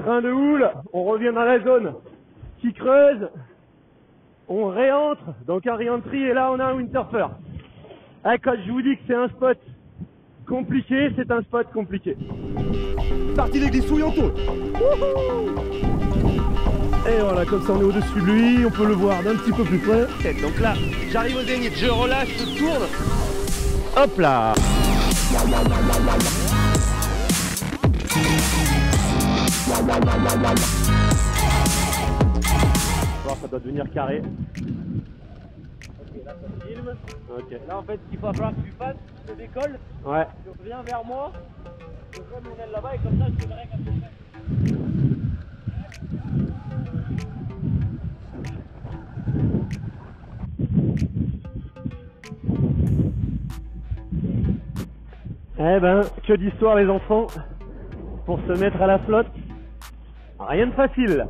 Frein de houle, on revient dans la zone qui creuse, on réentre, donc un re-entry et là on a un windsurfer. Ah, quand je vous dis que c'est un spot compliqué, c'est un spot compliqué. Parti des glissouilles, on tourne. Et voilà, comme ça on est au-dessus de lui, on peut le voir d'un petit peu plus près. Donc là, j'arrive au zénith, je relâche, je tourne. Hop là. Ça doit devenir carré. Ok, là ça filme. Ok. Là en fait, ce qu'il va falloir que tu fasses, je décolle, Ouais. tu reviens vers moi, je ferai mon aile là-bas et comme ça je te verrai quand tu fais. Eh ben, que d'histoire les enfants, pour se mettre à la flotte, rien de facile.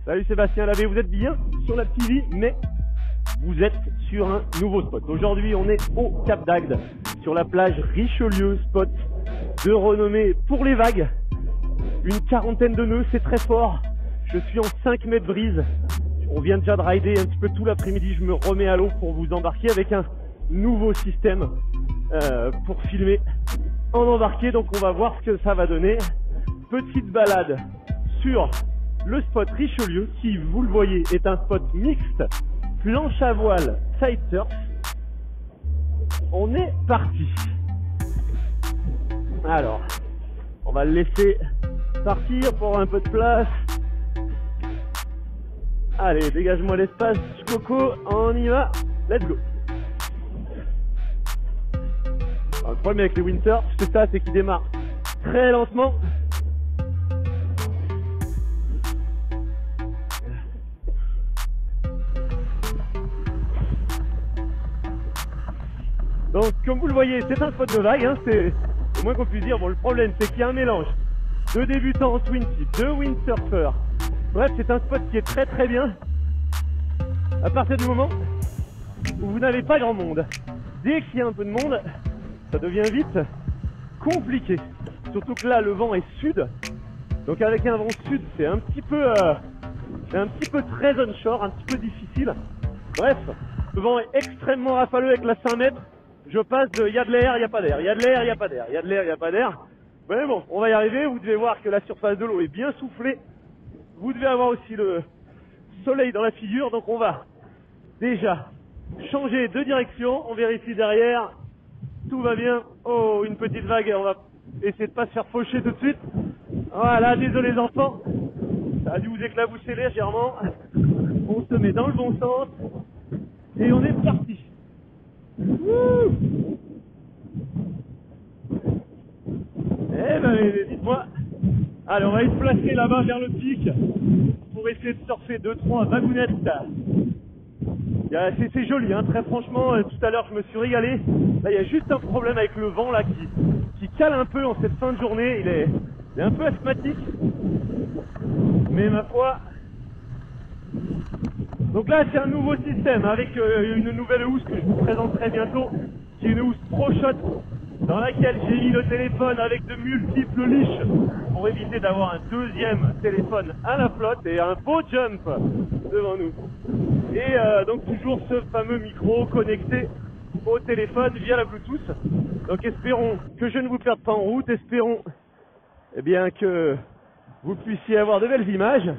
Salut Sébastien Lavé, vous êtes bien sur la TV, mais vous êtes sur un nouveau spot. Aujourd'hui, on est au Cap d'Agde, sur la plage Richelieu, spot de renommée pour les vagues. Une quarantaine de nœuds, c'est très fort. Je suis en 5 mètres brise. On vient déjà de rider un petit peu tout l'après-midi. Je me remets à l'eau pour vous embarquer avec un nouveau système pour filmer en embarqué. Donc on va voir ce que ça va donner. Petite balade sur le spot Richelieu, qui, vous le voyez, est un spot mixte, planche à voile, side surf. On est parti. Alors, on va le laisser partir pour un peu de place. Allez, dégage-moi l'espace, Coco, on y va, let's go. Alors, le problème avec les windsurf, c'est ça, c'est qu'ils démarrent très lentement. Donc, comme vous le voyez, c'est un spot de vague, hein, c'est le moins qu'on puisse dire. Bon, le problème, c'est qu'il y a un mélange de débutants en twin tip, de windsurfers. Bref, c'est un spot qui est très très bien à partir du moment où vous n'avez pas grand monde. Dès qu'il y a un peu de monde, ça devient vite compliqué. Surtout que là, le vent est sud. Donc avec un vent sud, c'est un petit peu très onshore, un petit peu difficile. Bref, le vent est extrêmement rafaleux avec la 5 mètres. Je passe de il y a de l'air, il n'y a pas d'air, il y a de l'air, il n'y a pas d'air, il y a de l'air, il n'y a pas d'air. Mais bon, on va y arriver. Vous devez voir que la surface de l'eau est bien soufflée. Vous devez avoir aussi le soleil dans la figure. Donc on va déjà changer de direction. On vérifie derrière. Tout va bien. Oh, une petite vague. On va essayer de pas se faire faucher tout de suite. Voilà, désolé les enfants. Ça a dû vous éclabousser légèrement. On se met dans le bon sens. Et on est parti. Wouh! Eh ben, dites-moi. Allez, on va se placer là-bas vers le pic pour essayer de surfer 2-3 vagounettes. C'est joli, hein, très franchement. Tout à l'heure, je me suis régalé. Là, il y a juste un problème avec le vent là qui cale un peu en cette fin de journée. Il est un peu asthmatique. Mais ma foi. Donc là, c'est un nouveau système avec une nouvelle housse que je vous présenterai bientôt, qui est une housse Pro Shot, dans laquelle j'ai mis le téléphone avec de multiples leashes pour éviter d'avoir un deuxième téléphone à la flotte et un beau jump devant nous. Et donc toujours ce fameux micro connecté au téléphone via la Bluetooth. Donc espérons que je ne vous perde pas en route, espérons eh bien que vous puissiez avoir de belles images.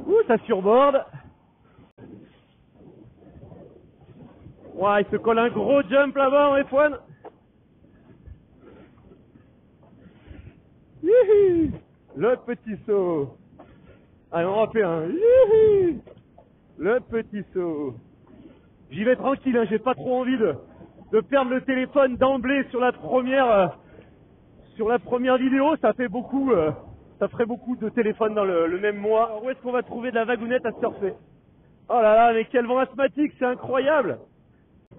Ouh, ça surborde. Ouais, il se colle un gros jump là-bas en F1. Youhou, le petit saut. Allez, on refait un. Youhou, le petit saut. J'y vais tranquille, hein, j'ai pas trop envie de perdre le téléphone d'emblée sur la première vidéo. Ça fait beaucoup, ça ferait beaucoup de téléphones dans le même mois. Alors, où est-ce qu'on va trouver de la vagounette à surfer? Oh là là, mais quel vent asthmatique, c'est incroyable.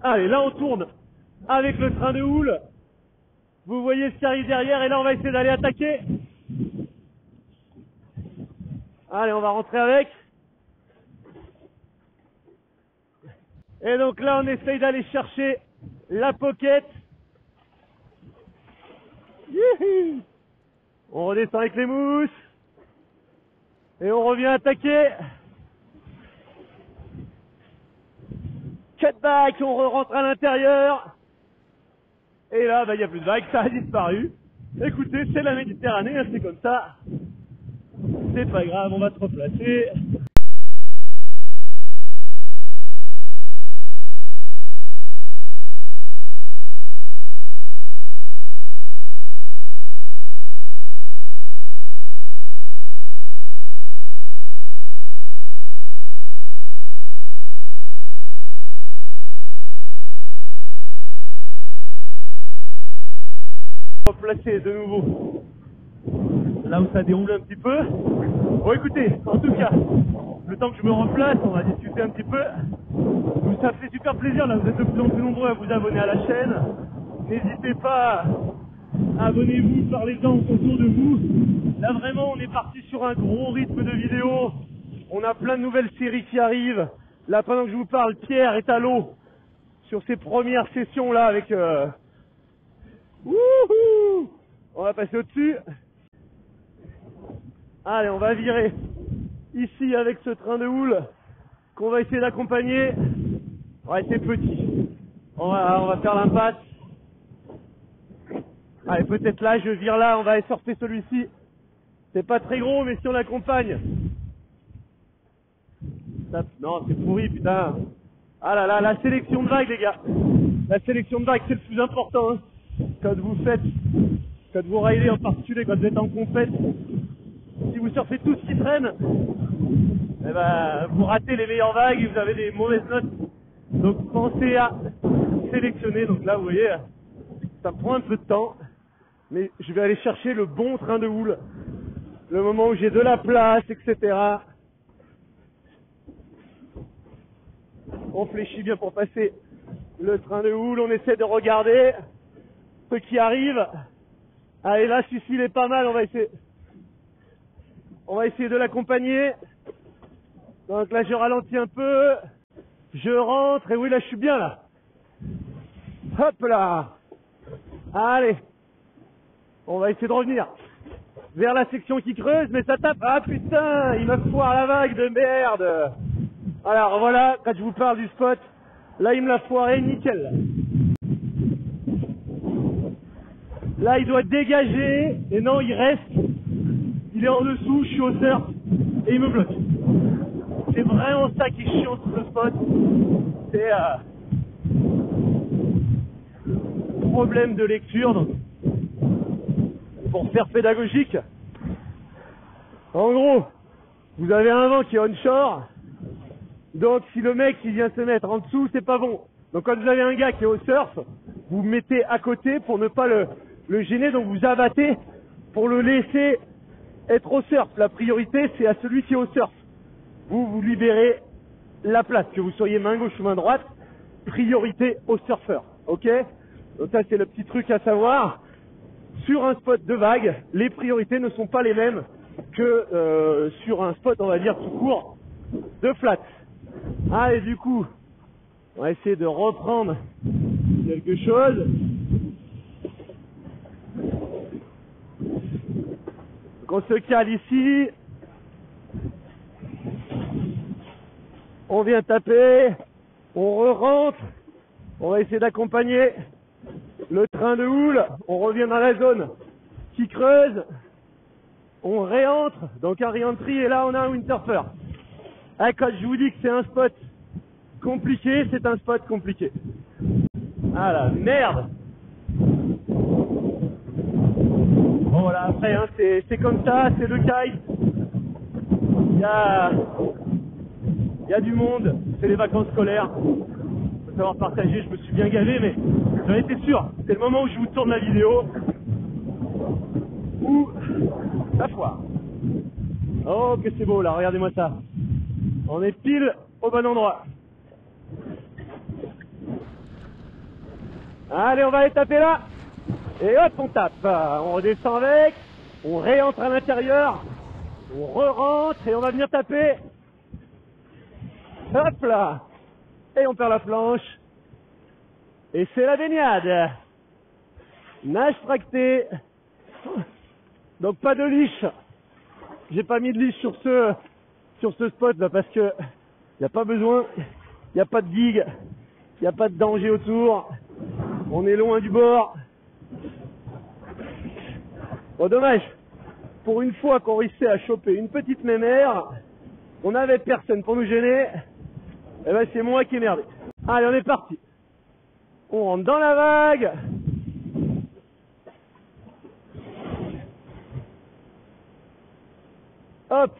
Allez, là on tourne avec le train de houle. Vous voyez ce qui arrive derrière et là on va essayer d'aller attaquer. Allez, on va rentrer avec. Et donc là on essaye d'aller chercher la pocket. Youhou, on redescend avec les mousses. Et on revient attaquer. Cutback, on rentre à l'intérieur. Et là, il n'y a plus de vagues, ça a disparu. Écoutez, c'est la Méditerranée, hein, c'est comme ça. C'est pas grave, on va se replacer. Replacer de nouveau là où ça déroule un petit peu. Bon, écoutez, en tout cas, le temps que je me replace, on va discuter un petit peu. Ça fait super plaisir, là vous êtes de plus en plus nombreux à vous abonner à la chaîne. N'hésitez pas, abonnez-vous, parlez-en autour de vous. Là vraiment on est parti sur un gros rythme de vidéos. On a plein de nouvelles séries qui arrivent. Là pendant que je vous parle, Pierre est à l'eau sur ses premières sessions là avec wouhou, on va passer au-dessus. Allez, on va virer ici avec ce train de houle qu'on va essayer d'accompagner. Ouais, c'est petit. On va faire l'impasse. Allez, peut-être là, je vire là, on va aller sortir celui-ci. C'est pas très gros, mais si on l'accompagne. Non, c'est pourri, putain. Ah là là, la sélection de vagues, les gars. La sélection de vagues, c'est le plus important, hein. Quand vous ridez en particulier, quand vous êtes en compète, si vous surfez tout ce qui traîne, eh ben, vous ratez les meilleures vagues et vous avez des mauvaises notes. Donc pensez à sélectionner. Donc là, vous voyez, ça prend un peu de temps, mais je vais aller chercher le bon train de houle, le moment où j'ai de la place, etc. On fléchit bien pour passer le train de houle, on essaie de regarder ce qui arrive. Allez, là, celui-ci, il est pas mal, on va essayer de l'accompagner. Donc là, je ralentis un peu, je rentre, et oui, là, je suis bien, là. Hop là. Allez, on va essayer de revenir vers la section qui creuse, mais ça tape. Ah putain, il me foire la vague de merde. Alors voilà, quand je vous parle du spot, là, il me l'a foiré, nickel. Là, il doit dégager, et non, il reste. Il est en dessous, je suis au surf, et il me bloque. C'est vraiment ça qui est chiant sur ce spot. C'est problème de lecture. Donc, pour faire pédagogique, en gros, vous avez un vent qui est onshore. Donc, si le mec il vient se mettre en dessous, c'est pas bon. Donc, quand vous avez un gars qui est au surf, vous vous mettez à côté pour ne pas le gêner. Donc, vous abattez pour le laisser être au surf. La priorité, c'est à celui qui est au surf. Vous libérez la place, que vous soyez main gauche ou main droite. Priorité au surfeur. Ok? Donc, ça, c'est le petit truc à savoir. Sur un spot de vague, les priorités ne sont pas les mêmes que sur un spot, on va dire, tout court de flat. Ah, et du coup, on va essayer de reprendre quelque chose. Donc on se cale ici. On vient taper. On re-rentre. On va essayer d'accompagner le train de houle. On revient dans la zone qui creuse. On réentre. Donc un re-entry et là on a un windsurfer. Ah, quand je vous dis que c'est un spot compliqué, c'est un spot compliqué. Ah la merde. Bon voilà, après hein, c'est comme ça, c'est le kite. Il y a du monde, c'est les vacances scolaires. Faut savoir partager, je me suis bien gavé, mais j'en étais sûr. C'est le moment où je vous tourne la vidéo. Ou la foire. Oh que c'est beau là, regardez-moi ça. On est pile au bon endroit. Allez, on va aller taper là. Et hop, on tape. On redescend avec. On réentre à l'intérieur. On re-rentre et on va venir taper. Hop là. Et on perd la planche. Et c'est la baignade. Nage tracté. Donc pas de liche. J'ai pas mis de liche sur ce spot là parce que y a pas besoin. Y a pas de digue. Y a pas de danger autour. On est loin du bord. Bon, dommage. Pour une fois qu'on réussissait à choper une petite mémère, on n'avait personne pour nous gêner. Et ben c'est moi qui ai merdé. Allez, on est parti. On rentre dans la vague. Hop.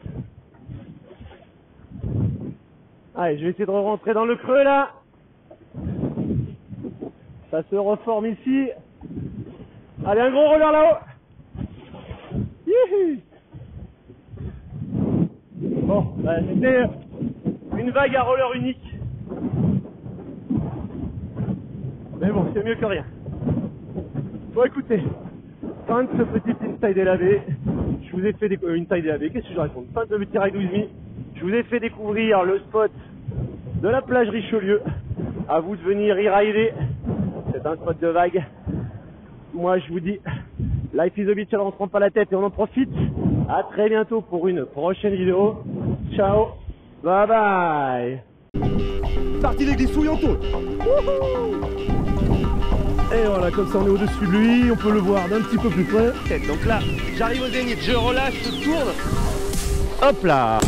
Allez, je vais essayer de rentrer dans le creux là. Ça se reforme ici. Allez, un gros roller là-haut. Youhou. Bon, bah, c'était une vague à roller unique. Mais bon, c'est mieux que rien. Bon, écoutez, fin de ce petit inside LAV. Je vous ai fait découvrir une taille LAV. Qu'est-ce que je raconte? Fin de ce petit ride 12 Je vous ai fait découvrir le spot de la plage Richelieu. À vous de venir y rider. C'est un spot de vague. Moi, je vous dis, life is a beach, alors on se prend pas la tête et on en profite. À très bientôt pour une prochaine vidéo. Ciao, bye bye. Parti des glissouilles en tôle. Et voilà, comme ça on est au-dessus de lui, on peut le voir d'un petit peu plus près. Donc là, j'arrive au zénith, je relâche, je tourne. Hop là.